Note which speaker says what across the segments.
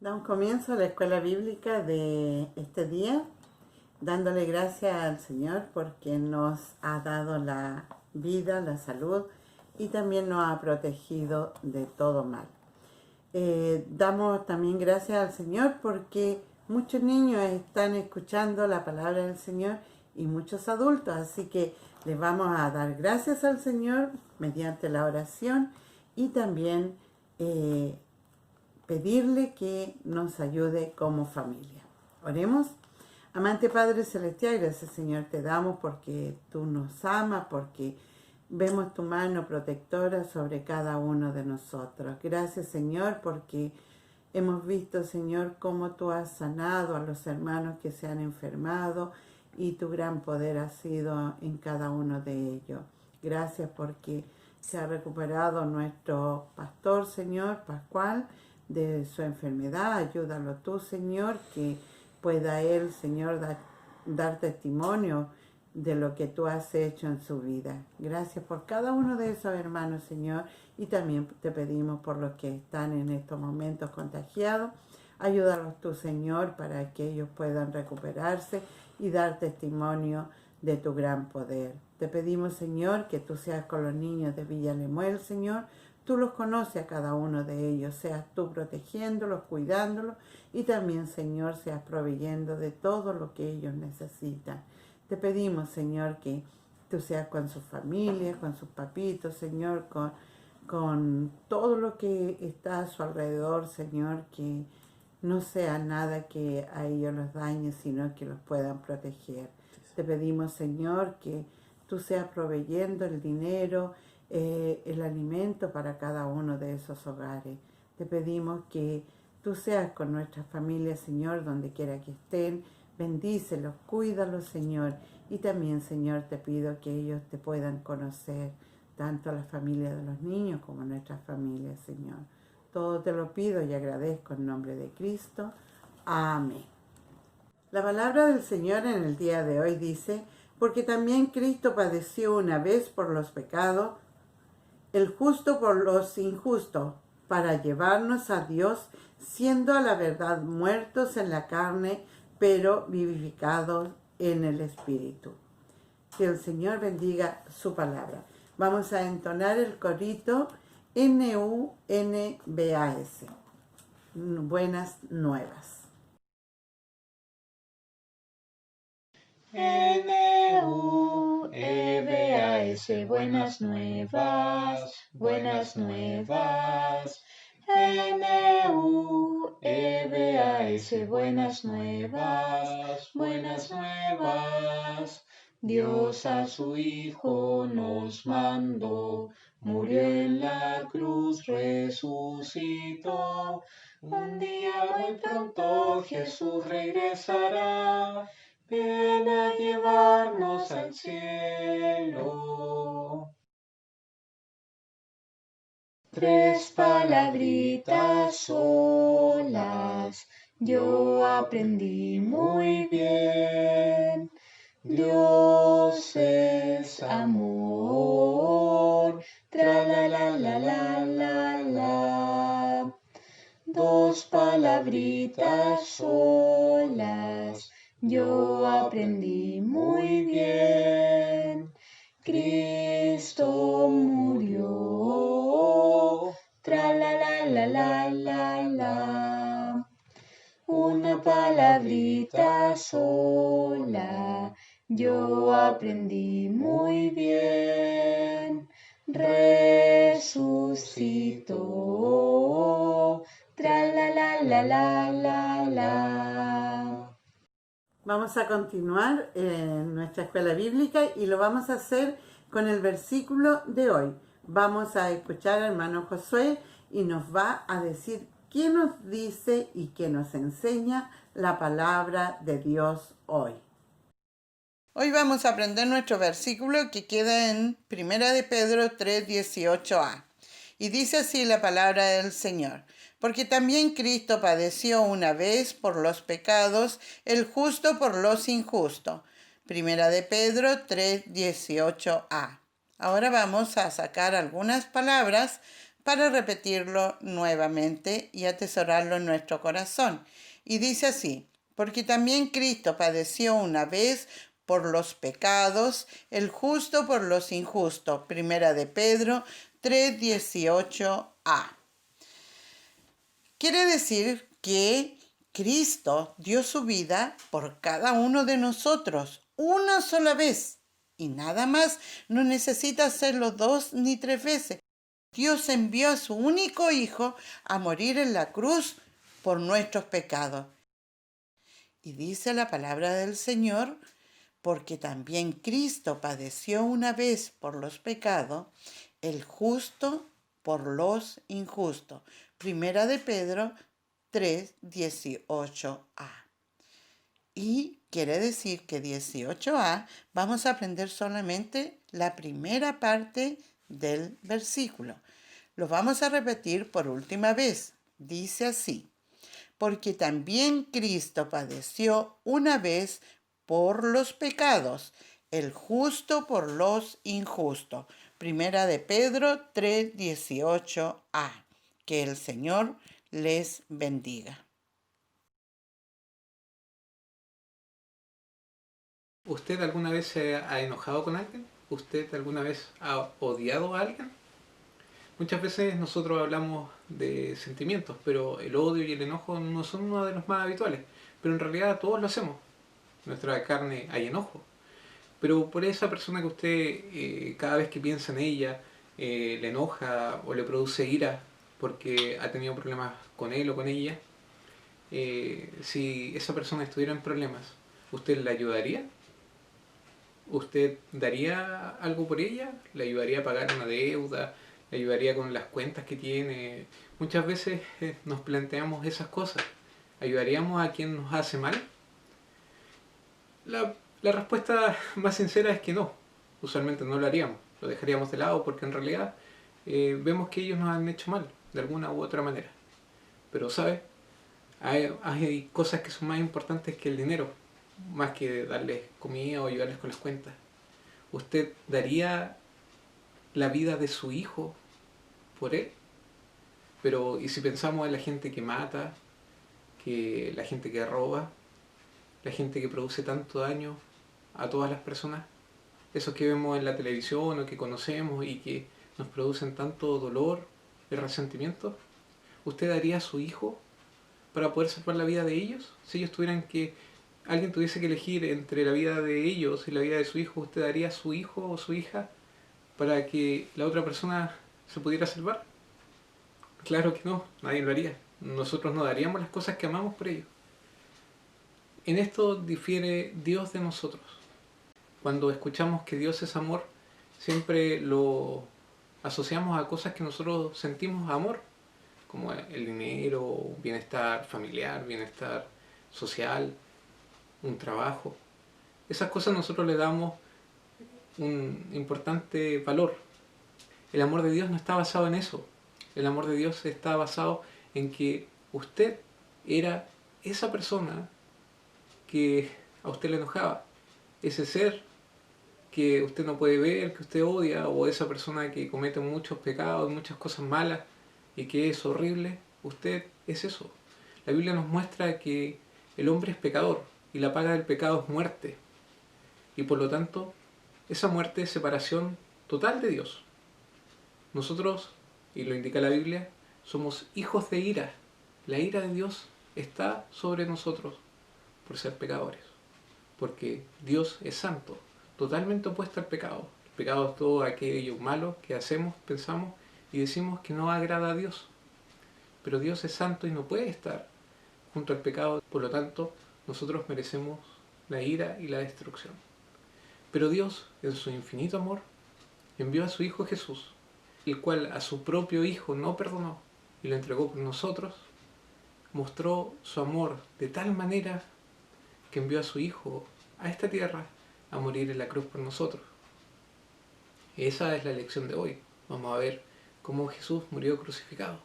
Speaker 1: Damos comienzo a la escuela bíblica de este día, dándole gracias al Señor porque nos ha dado la vida, la salud y también nos ha protegido de todo mal. Damos también gracias al Señor porque muchos niños están escuchando la palabra del Señor y muchos adultos, así que les vamos a dar gracias al Señor mediante la oración y también pedirle que nos ayude como familia. Oremos. Amante Padre Celestial, gracias Señor te damos porque tú nos amas, porque vemos tu mano protectora sobre cada uno de nosotros. Gracias Señor porque hemos visto Señor cómo tú has sanado a los hermanos que se han enfermado y tu gran poder ha sido en cada uno de ellos. Gracias porque se ha recuperado nuestro pastor Señor Pascual de su enfermedad. Ayúdalo tú Señor, que pueda él, Señor, dar testimonio de lo que tú has hecho en su vida. Gracias por cada uno de esos hermanos, Señor, y también te pedimos por los que están en estos momentos contagiados. Ayúdalos tú, Señor, para que ellos puedan recuperarse y dar testimonio de tu gran poder. Te pedimos, Señor, que tú seas con los niños de Villa Lemuel, Señor. Tú los conoces a cada uno de ellos, seas tú protegiéndolos, cuidándolos y también, Señor, seas proveyendo de todo lo que ellos necesitan. Te pedimos, Señor, que tú seas con sus familias, con sus papitos, Señor, con todo lo que está a su alrededor, Señor, que no sea nada que a ellos los dañe, sino que los puedan proteger. Te pedimos, Señor, que tú seas proveyendo el dinero, el alimento para cada uno de esos hogares. Te pedimos que tú seas con nuestras familias, Señor, donde quiera que estén. Bendícelos, cuídalos, Señor. Y también, Señor, te pido que ellos te puedan conocer, tanto a la familia de los niños como a nuestras familias, Señor. Todo te lo pido y agradezco en nombre de Cristo. Amén. La palabra del Señor en el día de hoy dice: porque también Cristo padeció una vez por los pecados, el justo por los injustos, para llevarnos a Dios, siendo a la verdad muertos en la carne, pero vivificados en el Espíritu. Que el Señor bendiga su palabra. Vamos a entonar el corito N-U-N-B-A-S. Buenas nuevas.
Speaker 2: N-U-E-B-A-S, buenas nuevas, buenas nuevas. N-U-E-B-A-S, buenas nuevas, buenas nuevas. Dios a su Hijo nos mandó, murió en la cruz, resucitó. Un día muy pronto Jesús regresará, viene a llevarnos al cielo. Tres palabritas solas yo aprendí muy bien. Dios es amor, tra la la la la la la. Dos palabritas solas yo aprendí muy bien. Cristo murió, tra la la la la la la. Una palabrita sola yo aprendí muy bien. Resucitó, tra la la la la la la.
Speaker 1: Vamos a continuar en nuestra escuela bíblica y lo vamos a hacer con el versículo de hoy. Vamos a escuchar al hermano Josué y nos va a decir qué nos dice y qué nos enseña la palabra de Dios hoy. Hoy vamos a aprender nuestro versículo que queda en 1 de Pedro 3:18a. Y dice así la palabra del Señor: porque también Cristo padeció una vez por los pecados, el justo por los injustos. 1 de Pedro 3:18a. Ahora vamos a sacar algunas palabras para repetirlo nuevamente y atesorarlo en nuestro corazón. Y dice así: porque también Cristo padeció una vez por los pecados, el justo por los injustos. Primera de Pedro 3:18a. Quiere decir que Cristo dio su vida por cada uno de nosotros una sola vez y nada más. No necesita hacerlo 2 ni 3 veces. Dios envió a su único Hijo a morir en la cruz por nuestros pecados. Y dice la palabra del Señor: porque también Cristo padeció una vez por los pecados, el justo por los injustos. Primera de Pedro 3:18a. Y quiere decir que 18a vamos a aprender solamente la primera parte del versículo. Lo vamos a repetir por última vez. Dice así: porque también Cristo padeció una vez por los pecados, el justo por los injustos. Primera de Pedro 3:18a. Que el Señor les bendiga.
Speaker 3: ¿Usted alguna vez se ha enojado con alguien? ¿Usted alguna vez ha odiado a alguien? Muchas veces nosotros hablamos de sentimientos, pero el odio y el enojo no son uno de los más habituales. Pero en realidad todos lo hacemos. En nuestra carne hay enojo. Pero por esa persona que usted cada vez que piensa en ella le enoja o le produce ira porque ha tenido problemas con él o con ella, si esa persona estuviera en problemas, ¿usted le ayudaría? ¿Usted daría algo por ella? ¿Le ayudaría a pagar una deuda? ¿Le ayudaría con las cuentas que tiene? Muchas veces nos planteamos esas cosas. ¿Ayudaríamos a quien nos hace mal? La respuesta más sincera es que no. Usualmente no lo haríamos. Lo dejaríamos de lado porque en realidad vemos que ellos nos han hecho mal, de alguna u otra manera. Pero, ¿sabe? Hay cosas que son más importantes que el dinero, más que darles comida o ayudarles con las cuentas. ¿Usted daría la vida de su hijo por él? Pero, ¿y si pensamos en la gente que mata, que la gente que roba, la gente que produce tanto daño a todas las personas? Esos que vemos en la televisión o que conocemos y que nos producen tanto dolor y resentimiento. ¿Usted daría a su hijo para poder salvar la vida de ellos? Si ellos tuvieran que, alguien tuviese que elegir entre la vida de ellos y la vida de su hijo, ¿usted daría a su hijo o su hija para que la otra persona se pudiera salvar? Claro que no, nadie lo haría. Nosotros no daríamos las cosas que amamos por ellos. En esto difiere Dios de nosotros. Cuando escuchamos que Dios es amor, siempre lo asociamos a cosas que nosotros sentimos amor, como el dinero, bienestar familiar, bienestar social, un trabajo. Esas cosas nosotros le damos un importante valor. El amor de Dios no está basado en eso. El amor de Dios está basado en que usted era esa persona que a usted le enojaba, ese ser que usted no puede ver, que usted odia, o esa persona que comete muchos pecados, muchas cosas malas y que es horrible. Usted es eso. La Biblia nos muestra que el hombre es pecador y la paga del pecado es muerte, y por lo tanto esa muerte es separación total de Dios. Nosotros, y lo indica la Biblia, somos hijos de ira. La ira de Dios está sobre nosotros por ser pecadores, porque Dios es santo, totalmente opuesto al pecado. El pecado es todo aquello malo que hacemos, pensamos y decimos que no agrada a Dios. Pero Dios es santo y no puede estar junto al pecado, por lo tanto nosotros merecemos la ira y la destrucción. Pero Dios, en su infinito amor, envió a su Hijo Jesús, el cual a su propio Hijo no perdonó y lo entregó por nosotros. Mostró su amor de tal manera que envió a su Hijo a esta tierra a morir en la cruz por nosotros. Esa es la lección de hoy. Vamos a ver cómo Jesús murió crucificado.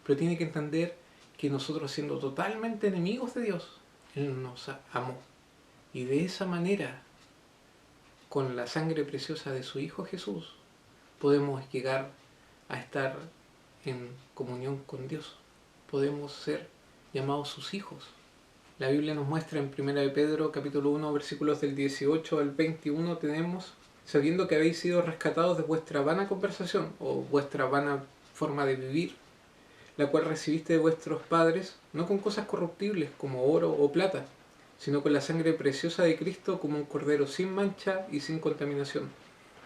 Speaker 3: Pero tiene que entender que nosotros, siendo totalmente enemigos de Dios, Él nos amó. Y de esa manera, con la sangre preciosa de su Hijo Jesús, podemos llegar a estar en comunión con Dios. Podemos ser llamados sus hijos. La Biblia nos muestra en 1 de Pedro capítulo 1 versículos del 18 al 21 tenemos: sabiendo que habéis sido rescatados de vuestra vana conversación o vuestra vana forma de vivir, la cual recibiste de vuestros padres, no con cosas corruptibles como oro o plata, sino con la sangre preciosa de Cristo, como un cordero sin mancha y sin contaminación,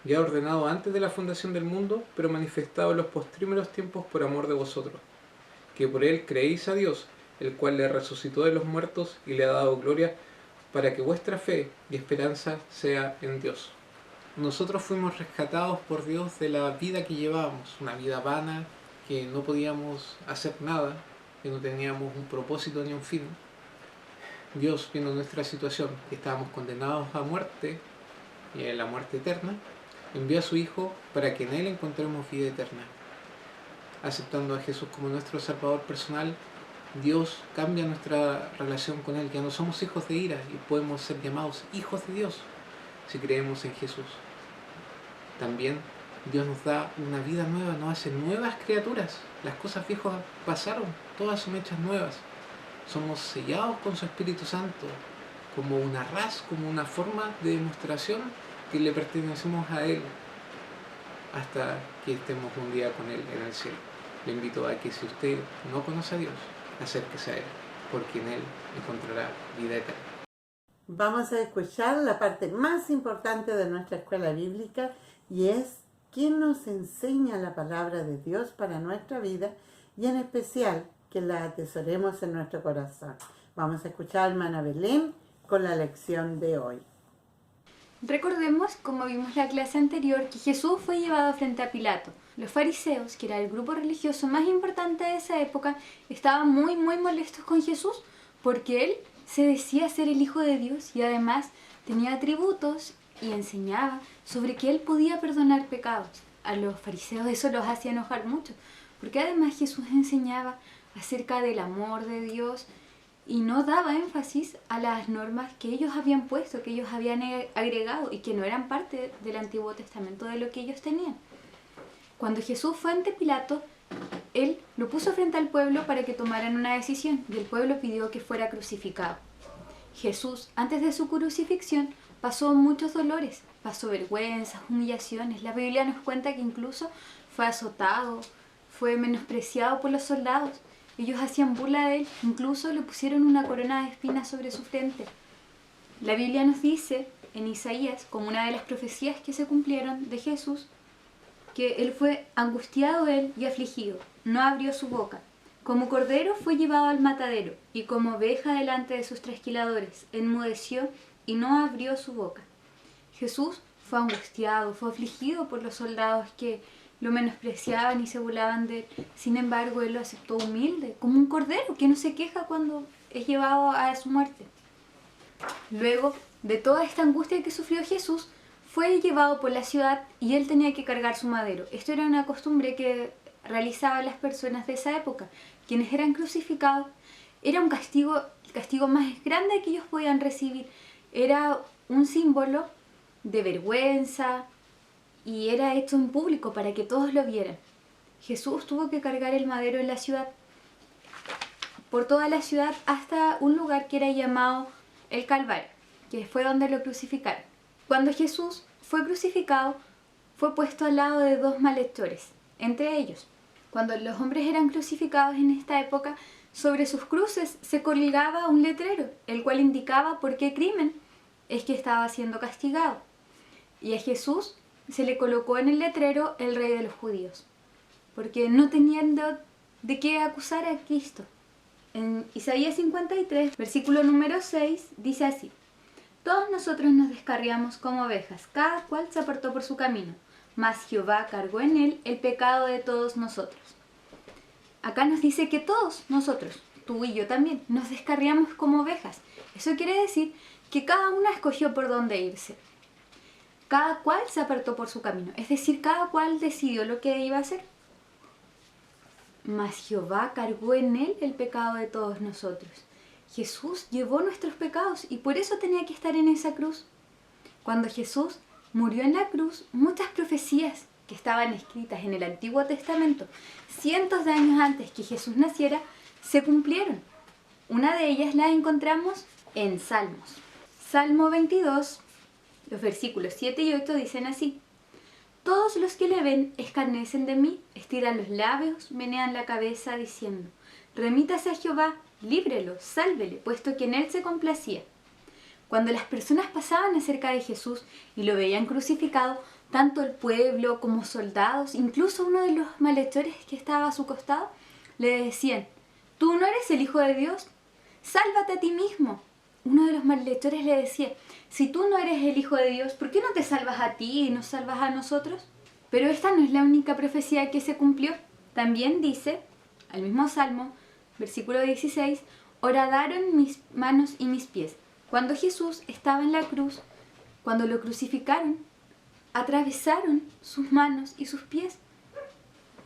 Speaker 3: ya ordenado antes de la fundación del mundo, pero manifestado en los postrímeros tiempos por amor de vosotros, que por él creéis a Dios, el cual le resucitó de los muertos y le ha dado gloria, para que vuestra fe y esperanza sea en Dios. Nosotros fuimos rescatados por Dios de la vida que llevábamos, una vida vana, que no podíamos hacer nada, que no teníamos un propósito ni un fin. Dios, viendo nuestra situación, que estábamos condenados a muerte y a la muerte eterna, envió a su Hijo para que en Él encontremos vida eterna. Aceptando a Jesús como nuestro Salvador personal, Dios cambia nuestra relación con Él. Ya no somos hijos de ira y podemos ser llamados hijos de Dios si creemos en Jesús. También Dios nos da una vida nueva, nos hace nuevas criaturas. Las cosas viejas pasaron, todas son hechas nuevas. Somos sellados con su Espíritu Santo, como una raza, como una forma de demostración que le pertenecemos a Él, hasta que estemos un día con Él en el cielo. Le invito a que, si usted no conoce a Dios, acérquese a Él, porque en Él encontrará vida eterna.
Speaker 1: Vamos a escuchar la parte más importante de nuestra escuela bíblica, y es quién nos enseña la palabra de Dios para nuestra vida, y en especial que la atesoremos en nuestro corazón. Vamos a escuchar a hermana Belén con la lección de hoy.
Speaker 2: Recordemos, como vimos la clase anterior, que Jesús fue llevado frente a Pilato. Los fariseos, que era el grupo religioso más importante de esa época, estaban muy molestos con Jesús porque él se decía ser el Hijo de Dios y además tenía atributos y enseñaba sobre que él podía perdonar pecados. A los fariseos eso los hacía enojar mucho, porque además Jesús enseñaba acerca del amor de Dios y no daba énfasis a las normas que ellos habían puesto, que ellos habían agregado y que no eran parte del Antiguo Testamento de lo que ellos tenían. Cuando Jesús fue ante Pilato, él lo puso frente al pueblo para que tomaran una decisión y el pueblo pidió que fuera crucificado. Jesús, antes de su crucifixión, pasó muchos dolores, pasó vergüenzas, humillaciones. La Biblia nos cuenta que incluso fue azotado, fue menospreciado por los soldados. Ellos hacían burla de él, incluso le pusieron una corona de espinas sobre su frente. La Biblia nos dice en Isaías, como una de las profecías que se cumplieron de Jesús, que él fue angustiado él y afligido, no abrió su boca. Como cordero fue llevado al matadero, y como oveja delante de sus trasquiladores, enmudeció y no abrió su boca. Jesús fue angustiado, fue afligido por los soldados que lo menospreciaban y se burlaban de él. Sin embargo, él lo aceptó humilde, como un cordero que no se queja cuando es llevado a su muerte. Luego de toda esta angustia que sufrió Jesús, fue llevado por la ciudad y él tenía que cargar su madero. Esto era una costumbre que realizaban las personas de esa época. Quienes eran crucificados, era un castigo, el castigo más grande que ellos podían recibir. Era un símbolo de vergüenza y era hecho en público para que todos lo vieran. Jesús tuvo que cargar el madero en la ciudad, por toda la ciudad, hasta un lugar que era llamado el Calvario, que fue donde lo crucificaron. Cuando Jesús fue crucificado, fue puesto al lado de dos malhechores. Entre ellos, cuando los hombres eran crucificados en esta época, sobre sus cruces se colgaba un letrero, el cual indicaba por qué crimen es que estaba siendo castigado. Y a Jesús se le colocó en el letrero el Rey de los Judíos, porque no tenían de qué acusar a Cristo. En Isaías 53, versículo número 6, dice así: todos nosotros nos descarriamos como ovejas, cada cual se apartó por su camino, mas Jehová cargó en él el pecado de todos nosotros. Acá nos dice que todos nosotros, tú y yo también, nos descarriamos como ovejas. Eso quiere decir que cada una escogió por dónde irse. Cada cual se apartó por su camino, es decir, cada cual decidió lo que iba a hacer. Mas Jehová cargó en él el pecado de todos nosotros. Jesús llevó nuestros pecados y por eso tenía que estar en esa cruz. Cuando Jesús murió en la cruz, muchas profecías que estaban escritas en el Antiguo Testamento cientos de años antes que Jesús naciera, se cumplieron. Una de ellas la encontramos en Salmos. Salmo 22, los versículos 7 y 8 dicen así: Todos los que le ven escarnecen de mí, estiran los labios, menean la cabeza diciendo: Remítase a Jehová, líbrelo, sálvele, puesto que en él se complacía. Cuando las personas pasaban acerca de Jesús y lo veían crucificado, tanto el pueblo como soldados, incluso uno de los malhechores que estaba a su costado, le decían: ¿Tú no eres el Hijo de Dios? ¡Sálvate a ti mismo! Uno de los malhechores le decía: si tú no eres el Hijo de Dios, ¿por qué no te salvas a ti y nos salvas a nosotros? Pero esta no es la única profecía que se cumplió. También dice, al mismo Salmo, versículo 16, horadaron mis manos y mis pies. Cuando Jesús estaba en la cruz, cuando lo crucificaron, atravesaron sus manos y sus pies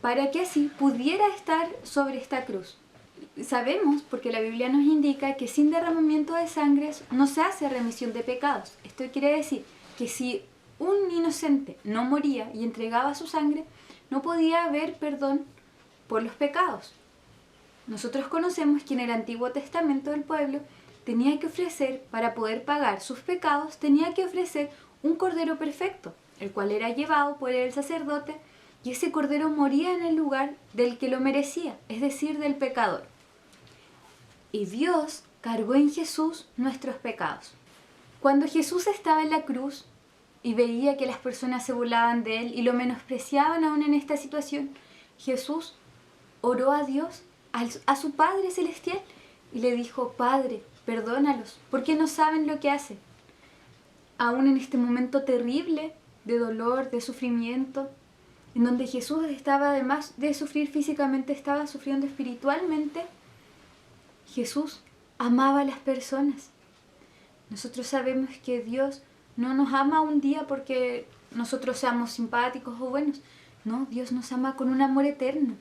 Speaker 2: para que así pudiera estar sobre esta cruz. Sabemos, porque la Biblia nos indica, que sin derramamiento de sangre no se hace remisión de pecados. Esto quiere decir que si un inocente no moría y entregaba su sangre, no podía haber perdón por los pecados. Nosotros conocemos que en el Antiguo Testamento el pueblo tenía que ofrecer, para poder pagar sus pecados, tenía que ofrecer un cordero perfecto, el cual era llevado por el sacerdote, y ese cordero moría en el lugar del que lo merecía, es decir, del pecador. Y Dios cargó en Jesús nuestros pecados. Cuando Jesús estaba en la cruz y veía que las personas se burlaban de él y lo menospreciaban aún en esta situación, Jesús oró a Dios, a su Padre Celestial, y le dijo: Padre, perdónalos, porque no saben lo que hacen. Aún en este momento terrible de dolor, de sufrimiento, en donde Jesús estaba, además de sufrir físicamente, estaba sufriendo espiritualmente, Jesús amaba a las personas. Nosotros sabemos que Dios no nos ama un día porque nosotros seamos simpáticos o buenos. No, Dios nos ama con un amor eterno.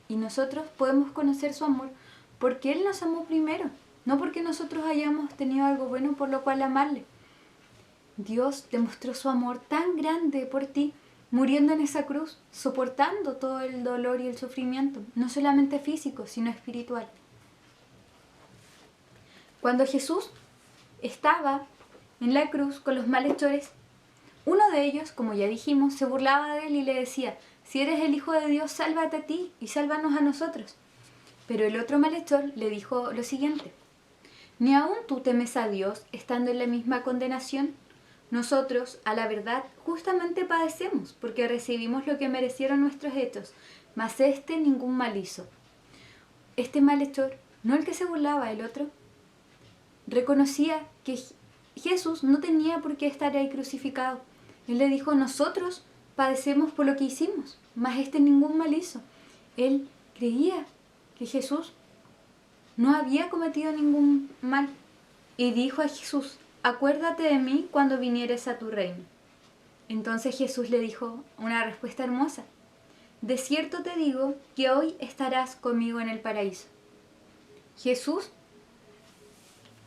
Speaker 2: Y nosotros podemos conocer su amor porque Él nos amó primero, no porque nosotros hayamos tenido algo bueno por lo cual amarle. Dios demostró su amor tan grande por ti, muriendo en esa cruz, soportando todo el dolor y el sufrimiento, no solamente físico, sino espiritual. Cuando Jesús estaba en la cruz con los malhechores, uno de ellos, como ya dijimos, se burlaba de él y le decía: si eres el Hijo de Dios, sálvate a ti y sálvanos a nosotros. Pero el otro malhechor le dijo lo siguiente: ¿ni aún tú temes a Dios estando en la misma condenación? Nosotros, a la verdad, justamente padecemos, porque recibimos lo que merecieron nuestros hechos, mas éste ningún mal hizo. Este malhechor, no el que se burlaba, el otro, reconocía que Jesús no tenía por qué estar ahí crucificado. Él le dijo: nosotros padecemos por lo que hicimos, mas este ningún mal hizo. Él creía que Jesús no había cometido ningún mal y dijo a Jesús: acuérdate de mí cuando vinieres a tu reino. Entonces Jesús le dijo una respuesta hermosa: de cierto te digo que hoy estarás conmigo en el paraíso. Jesús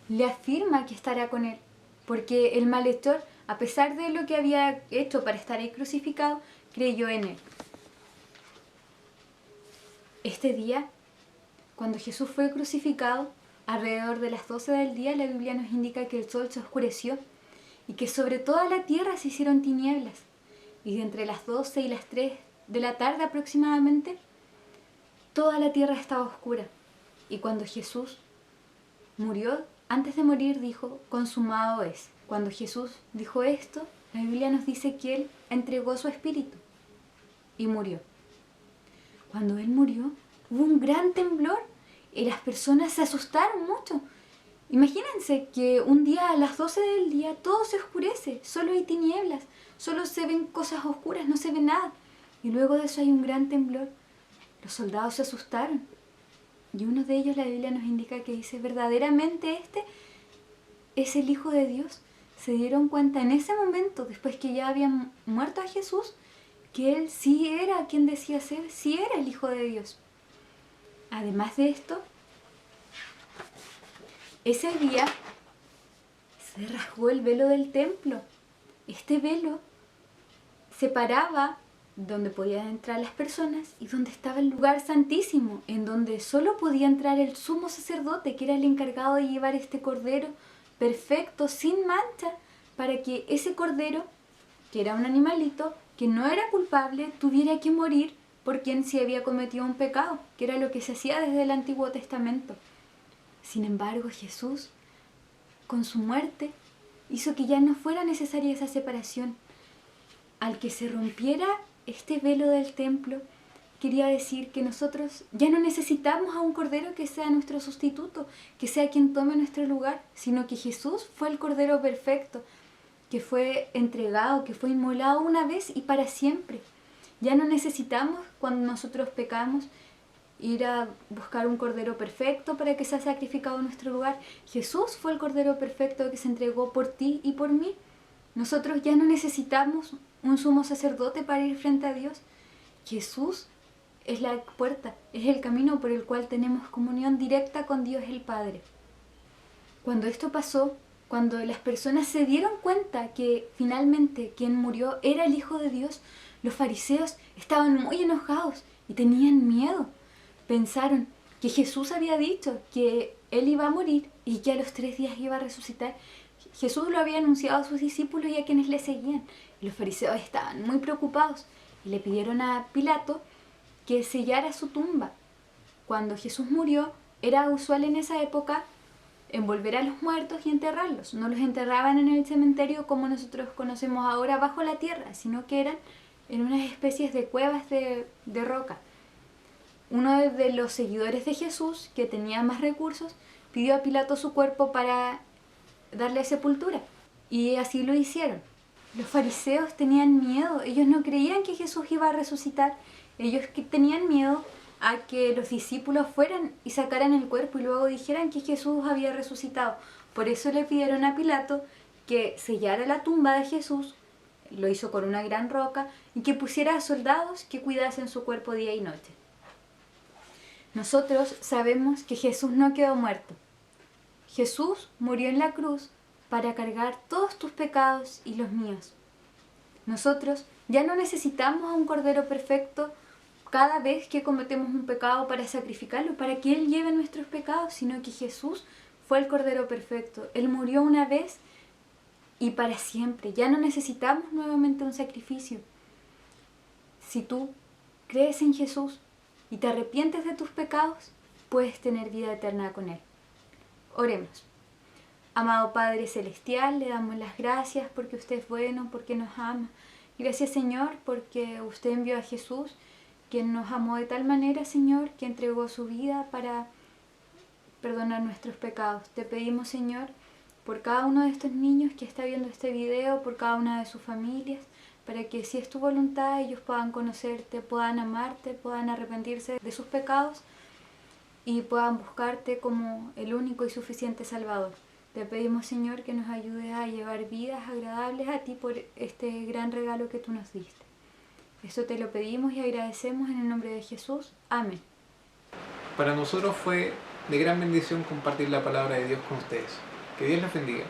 Speaker 2: le afirma que estará con él, porque el malhechor, a pesar de lo que había hecho para estar ahí crucificado, creyó en él. Este día, cuando Jesús fue crucificado, alrededor de las 12 del día, la Biblia nos indica que el sol se oscureció y que sobre toda la tierra se hicieron tinieblas. Y de entre las 12 y las 3 de la tarde aproximadamente, toda la tierra estaba oscura. Y cuando Jesús murió, antes de morir dijo: consumado es. Cuando Jesús dijo esto, la Biblia nos dice que Él entregó su espíritu y murió. Cuando Él murió, hubo un gran temblor y las personas se asustaron mucho. Imagínense que un día a las 12 del día todo se oscurece, solo hay tinieblas, solo se ven cosas oscuras, no se ve nada. Y luego de eso hay un gran temblor. Los soldados se asustaron. Y uno de ellos, la Biblia nos indica que dice: verdaderamente este es el Hijo de Dios. Se dieron cuenta en ese momento, después que ya habían muerto a Jesús, que Él sí era quien decía ser, sí era el Hijo de Dios. Además de esto, ese día se rasgó el velo del templo. Este velo separaba donde podían entrar las personas y donde estaba el lugar santísimo, en donde solo podía entrar el sumo sacerdote, que era el encargado de llevar este cordero perfecto, sin mancha, para que ese cordero, que era un animalito, que no era culpable, tuviera que morir por quien se había cometido un pecado, que era lo que se hacía desde el Antiguo Testamento. Sin embargo, Jesús, con su muerte, hizo que ya no fuera necesaria esa separación. Al que se rompiera este velo del templo, quería decir que nosotros ya no necesitamos a un cordero que sea nuestro sustituto, que sea quien tome nuestro lugar, sino que Jesús fue el cordero perfecto, que fue entregado, que fue inmolado una vez y para siempre. Ya no necesitamos, cuando nosotros pecamos, ir a buscar un cordero perfecto para que sea sacrificado en nuestro lugar. Jesús fue el cordero perfecto que se entregó por ti y por mí. Nosotros ya no necesitamos un sumo sacerdote para ir frente a Dios. Jesús es la puerta, es el camino por el cual tenemos comunión directa con Dios el Padre. Cuando esto pasó, cuando las personas se dieron cuenta que finalmente quien murió era el Hijo de Dios, los fariseos estaban muy enojados y tenían miedo. Pensaron que Jesús había dicho que Él iba a morir y que a los 3 días iba a resucitar. Jesús lo había anunciado a sus discípulos y a quienes le seguían. Y los fariseos estaban muy preocupados y le pidieron a Pilato que sellara su tumba. Cuando Jesús murió, era usual en esa época envolver a los muertos y enterrarlos. No los enterraban en el cementerio como nosotros conocemos ahora bajo la tierra, sino que eran en unas especies de cuevas de roca. Uno de los seguidores de Jesús, que tenía más recursos, pidió a Pilato su cuerpo para darle sepultura. Y así lo hicieron. Los fariseos tenían miedo. Ellos no creían que Jesús iba a resucitar. Ellos tenían miedo a que los discípulos fueran y sacaran el cuerpo y luego dijeran que Jesús había resucitado. Por eso le pidieron a Pilato que sellara la tumba de Jesús, lo hizo con una gran roca, y que pusiera a soldados que cuidasen su cuerpo día y noche. Nosotros sabemos que Jesús no quedó muerto. Jesús murió en la cruz para cargar todos tus pecados y los míos. Nosotros ya no necesitamos a un cordero perfecto cada vez que cometemos un pecado para sacrificarlo, para que Él lleve nuestros pecados, sino que Jesús fue el cordero perfecto. Él murió una vez y para siempre. Ya no necesitamos nuevamente un sacrificio. Si tú crees en Jesús y te arrepientes de tus pecados, puedes tener vida eterna con Él. Oremos. Amado Padre Celestial, le damos las gracias porque usted es bueno, porque nos ama. Gracias, Señor, porque usted envió a Jesús, quien nos amó de tal manera, Señor, que entregó su vida para perdonar nuestros pecados. Te pedimos, Señor, por cada uno de estos niños que está viendo este video, por cada una de sus familias, para que si es tu voluntad ellos puedan conocerte, puedan amarte, puedan arrepentirse de sus pecados y puedan buscarte como el único y suficiente Salvador. Te pedimos, Señor, que nos ayudes a llevar vidas agradables a ti por este gran regalo que tú nos diste. Esto te lo pedimos y agradecemos en el nombre de Jesús. Amén.
Speaker 3: Para nosotros fue de gran bendición compartir la palabra de Dios con ustedes. Que Dios los bendiga.